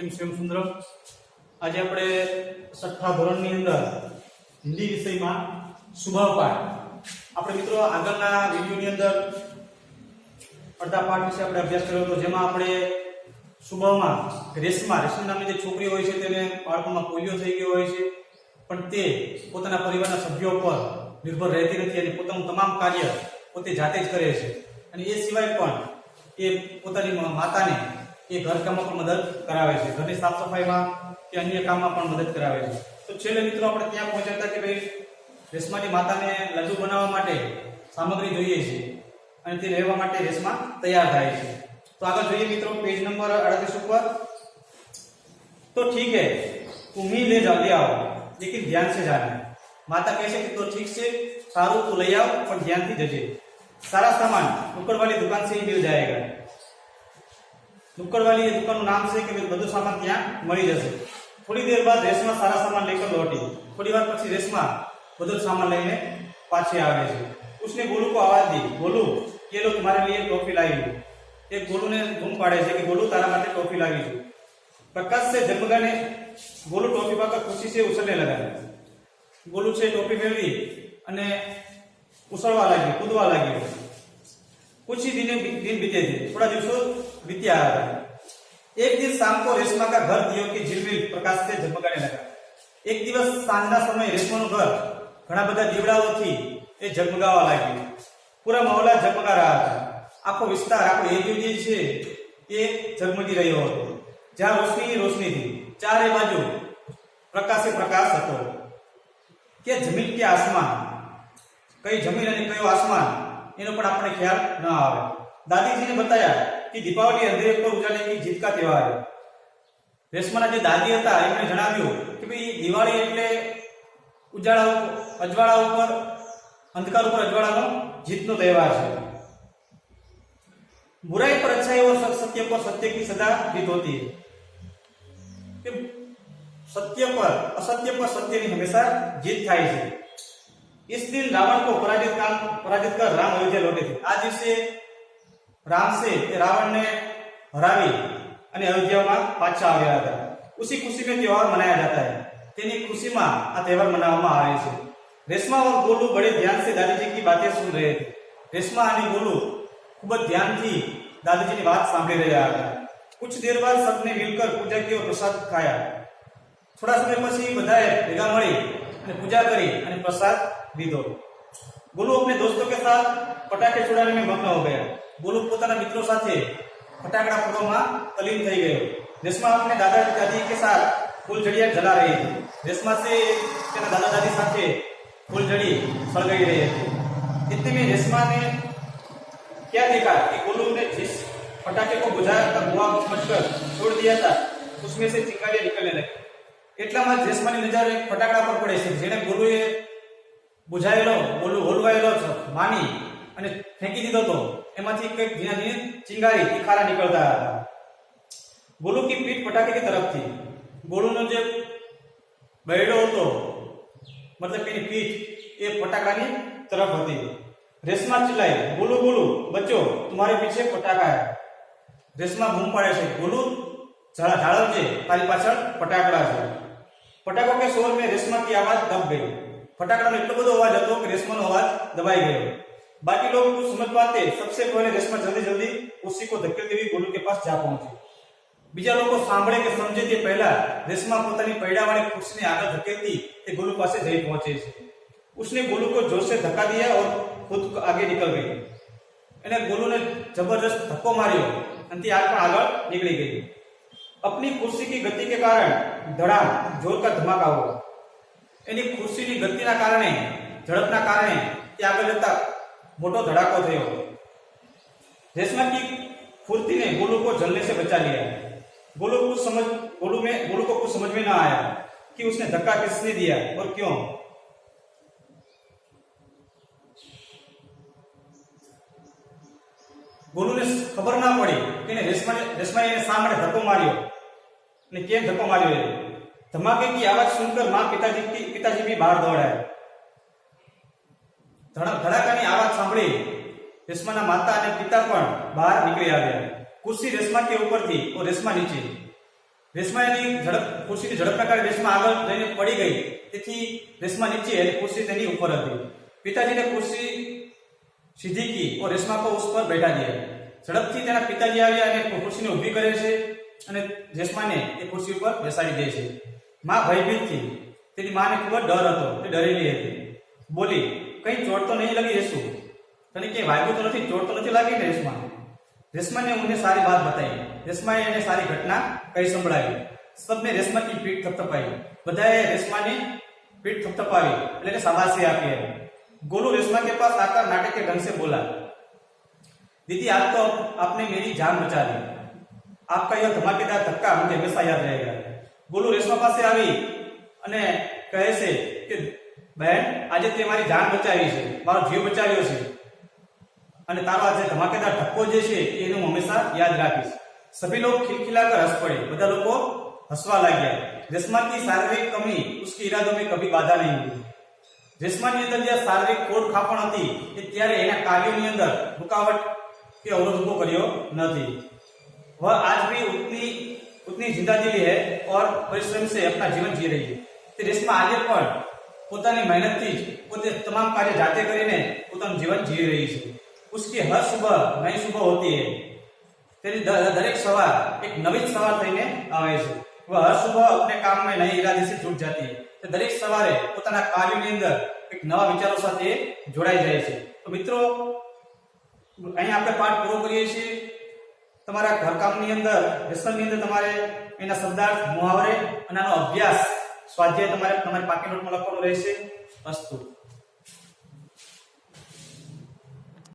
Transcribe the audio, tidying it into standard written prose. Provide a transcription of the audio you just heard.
મુસ્લિમ સ્વયંસુંદર। આજે આપણે છઠ્ઠા ધોરણની અંદર હિન્દી વિષયમાં સ્વભાવ પાઠ આપણે મિત્રો આગળના વિડિયોની અંદર અડધા પાઠ વિશે આપણે અભ્યાસ કર્યો હતો, જેમાં આપણે સ્વભાવમાં રેશમા નામની જે છોકરી હોય છે તેને બાળપણમાં પોલિયો થઈ ગયો હોય છે, પણ તે પોતાના પરિવારના સભ્યો પર નિર્ભર રહેતી નથી અને પોતાનું તમામ કાર્ય પોતે જાતે જ કરે છે અને એ સિવાય પણ એ પોતાની માતાને એ ઘરકામમાં પણ મદદ કરાવે છે, ઘરની સાફ સફાઈમાં કે અન્ય કામમાં પણ મદદ કરાવે છે। તો છેલ્લે મિત્રો આપણે ત્યાં પહોંચ્યા હતા કે ભાઈ રેશમાની માતાને લડ્ડુ બનાવવા માટે સામગ્રી જોઈએ છે અને તે લેવા માટે રેશમા તૈયાર થાય છે। तो આગળ જોઈએ મિત્રો पेज नंबर 38 ऊपर। तो ठीक है तुम ही ले आओ लेकिन ध्यान से जाना। माता कहते कि तो ठीक से सारू तो ले आओ पर ध्यान से जजे। सारा सामान नुक्कड़ वाली दुकान से ही मिल जाएगा। नुक्कड़ वाली दुकान नाम से कि બધું सामान ત્યાં મળી જશે। थोड़ी देर बाद रेशमा सारा सामान लेकर लौटी। थोड़ी बार પછી રેશમા બધું सामान લઈને પાછી આવે છે। उसने गोलू को आवाज दी, गोलू ये लो तुम्हारे लिए टॉफी लाई हूं। एक गोलू ने बूम पाड़े છે કે गोलू તારા માટે टॉफी લાવી છું। प्रकाश से जगमगाने गोलू टॉफी पाकर खुशी से उछलने लगा। गोलू से टॉफी मेળવી અને ઉછળવા લાગ્યો, કૂદવા લાગ્યો। कुछ ही दिन बीते थे, थोड़ा दिवसों बीते आ रहा। एक दिन शाम को रेशमा का घर दियो की झिलमिल प्रकाश से झगमगाने लगा। एक दिवस सांजना समय रेशमाનું ઘર ઘણા બધા દીવડાઓથી એ ઝગમગાવા લાગ્યું। પૂરા મહોલ્લા ઝગમગા રહ્યા હતા। આખો વિસ્તાર આખો એરિયો જે છે એ ઝગમગી રહ્યો હતો। જ્યાં રોશની રોશની थी, ચારે બાજુ પ્રકાશે પ્રકાશ હતો। કે જમીન કે આસમાન, કઈ જમીન અને કયો આસમાન એનો પણ આપણે ખ્યાલ ન આવે। दादी जी ने बताया कि दीपावली अंधेरे पर उजाले की जीत का त्यौहार है। રેશમાના જે દાદી હતા એમણે જણાવ્યું કે ભાઈ દિવાળી એટલે ઉજાળા અજવાળા ઉપર અંધકાર ઉપર અજવાળાનો જીતનો તહેવાર છે। बुराई पर अच्छाई और सत्य पर सत्य की सदा जीत होती है। कि सत्य पर असत्य पर सत्य की हमेशा जीत થાય છે। इस दिन रावण को पराजित कर राम अयोध्या लौटे थे। आज દિવસે राम से रावण ने हरावी અને અયોધ્યામાં પાછા આવ્યા હતા। उसी खुशी में त्योहार मनाया जाता है। તેની ખુશીમાં આ તહેવાર મનાવવામાં આવે છે। રેશમા और गोलू बड़े ध्यान से दादाजी की बातें सुन रहे थे। રેશમા અને गोलू खूब ध्यान थी दादाजी की बात सांभળી રહ્યા હતા। कुछ देर बाद सबने मिलकर पूजा की और प्रसाद खाया। थोड़ा समय પછી બધાએ ભેગા મળી અને પૂજા કરી અને પ્રસાદ લીધો। गोलू अपने दोस्तों के साथ पटाखे छुड़ाने में मग्न हो गया। गोलू પોતાના મિત્રો સાથે फटाकड़ा फोड़વામાં तल्लीन થઈ ગયો। રેશમા अपने दादा दादी के साथ फूलझड़ियां जला रही थी। રેશમા से તેના દાદા દાદી સાથે फूलझड़ी सળગાઈ રહી હતી। इतने में रेशमा ने क्या देखा कि गोलू ने जिस पटाखे को बुझाकर धुआं समझकर छोड़ दिया था उसमें से चिंगारियां निकलने लगी। એટલામાં રેશમાની નજર એક ફટાકડા પર પડે છે જેને ગોલુએ બુઝાયેલો હોલવાયેલો માની અને ફેંકી દીધો હતો। એમાંથી કંઈક ધીમે ધીમે ચિંગારી તીખારા નીકળતા હતા। गोलू की पीठ पटाखे की तरफ थी। गोलूનો જે બૈડો હતો मतलब એની પીઠ એ ફટાકડાની तरफ હતી। રેશમા चिल्लाई, गोलू गोलू बच्चों तुम्हारे पीछे पटाखा है। રેશમા બૂમ પાડે છે, गोलू ઝાળવજે તારી પાછળ ફટાકડા છે। फटाकों के शोर में रेशमा की आवाज दब गई। फटाकड़ा એટલો બધો અવાજ હતો કે રેશમાનો અવાજ દબાઈ ગયો। बाकी लोग कुछ समझ पाते, सबसे पहले रेशमा जल्दी जल्दी कुर्सी को धकेलती हुई गोलू के पास जा पहुंची। બીજા લોકો સાંભળે કે સમજે તે પહેલા રેશમા પોતાની પૈડાવાળી ખુરશીને આગળ ધકેલતી તે गोलू પાસે જઈ પહોંચે છે। उसने गोलू को जोर से धक्का दिया और खुद आगे निकल गई। એને गोलू ने जबरदस्त धक्को मार्यो અને તે આગળ નીકળી ગઈ। अपनी कुर्सी की गति के कारण धड़ाम जोर का धमाका हुआ। એની ખુરશીની ગતિના કારણે ઝડપના કારણે તે આગળ જતા मोटो धड़ाको थयो। रेशमा की फुर्ती ने गोलू को जलने से बचा लिया। गोलू को कुछ समझ में न आया कि उसने धक्का किसने दिया और क्यों। गोलू ने खबर ना पड़ी कि रेशमाએ શા માટે ધક્કો માર્યો અને કેમ ધક્કો માર્યો। धमाके की आवाज सुनकर मां पिताजी भी बाहर दौड़ाया। ધડાકાની આવાજ સાંભળી રેશમાના માતા અને પિતા પણ બહાર નીકળી આવ્યા। कुर्सी रेशमा के ऊपर थी और रेशमा नीचे। રેશમા એની ખુરશીની ઝડપના કારણે રેશમા આગળ જઈને પડી ગઈ, તેથી રેશમા નીચે અને ખુરશી તેની ઉપર હતી। पिताजी ने कुर्सी सीधी की और रेशमा को उस पर बैठा दिया। झड़पथी तेना पिताजी આવ્યા અને ખુરશીને ઊભી કરે છે અને રેશમાને એ ખુરશી ઉપર બેસાડી દે છે। માં ભયભીત थी, तेरी मां ने खूब डर હતો, તે ડરેલી હતી। બોલી, કઈ ચોટ તો નહીં લગી રેશુ? તને કે વાગ્યું તો નથી, ચોટ તો નથી લાગી ને રેશમા? रेशमा ने उन्हें सारी बात बताई। रेशमा ने सारी घटना कही संभळावी। सबने रेशमा की पीठ थपथपाई। बधाए रेशमा ने पीठ थपथपावी એટલે કે શાબાશી આપી। गोलू रेशमा के पास आकर नाटक के ढंग से बोला, दीदी आज तो आपने मेरी जान बचा दी। आपका यह धमाकेदार धक्का मुझे हमेशा याद रहेगा। गोलू रेशमा પાસે આવી અને કહે છે કે બહેન, આજે તે મારી જાન બચાવી છે, મારો જીવ બચાવ્યો છે અને તારો આજે ધમાકેદાર ધક્કો જે છે એને હું હંમેશા યાદ રાખીશ। सभी लोग खिलखिलाकर हंस पड़े। બધા લોકો હસવા લાગ્યા। रेशमा की शारीरिक कमी उसके इरादों में कभी बाधा नहीं हुई। रेशमाની અંદર જે શારીરિક ખોડ ખાપણ હતી એ ત્યારે એના કાર્યોની અંદર रुकावट કે અવરોધ ઉભો કર્યો નથી। वह आज भी उतनी जिंदादिली है और परिश्रम से अपना जीवन जी रही है। તે રેશમા આજે પણ પોતાની મહેનતથી જ પોતે તમામ કાર્ય જાતે કરીને પોતાનું જીવન જીવી રહી છે। उसकी हर सुबह नई सुबह होती है। तेरी दरेक सवार एक नवी सवार થઈને આવે છે। वह हर सुबह अपने काम में नए इरादे से जुट जाती है। तो दरेक सवारे પોતાના કાર્યોની અંદર એક નવા વિચારો સાથે જોડાઈ જાય છે। તો મિત્રો, અહીં આપણે પાઠ પૂરો કરીએ છીએ। તમારા ઘરકામની અંદર, લેસનની અંદર તમારે એના શબ્દાર્થ, મુહાવરે અને આનો અભ્યાસ, સ્વાધ્યાય તમારી પાકી નોટમાં લખવાનું રહેશે। અસ્તુ।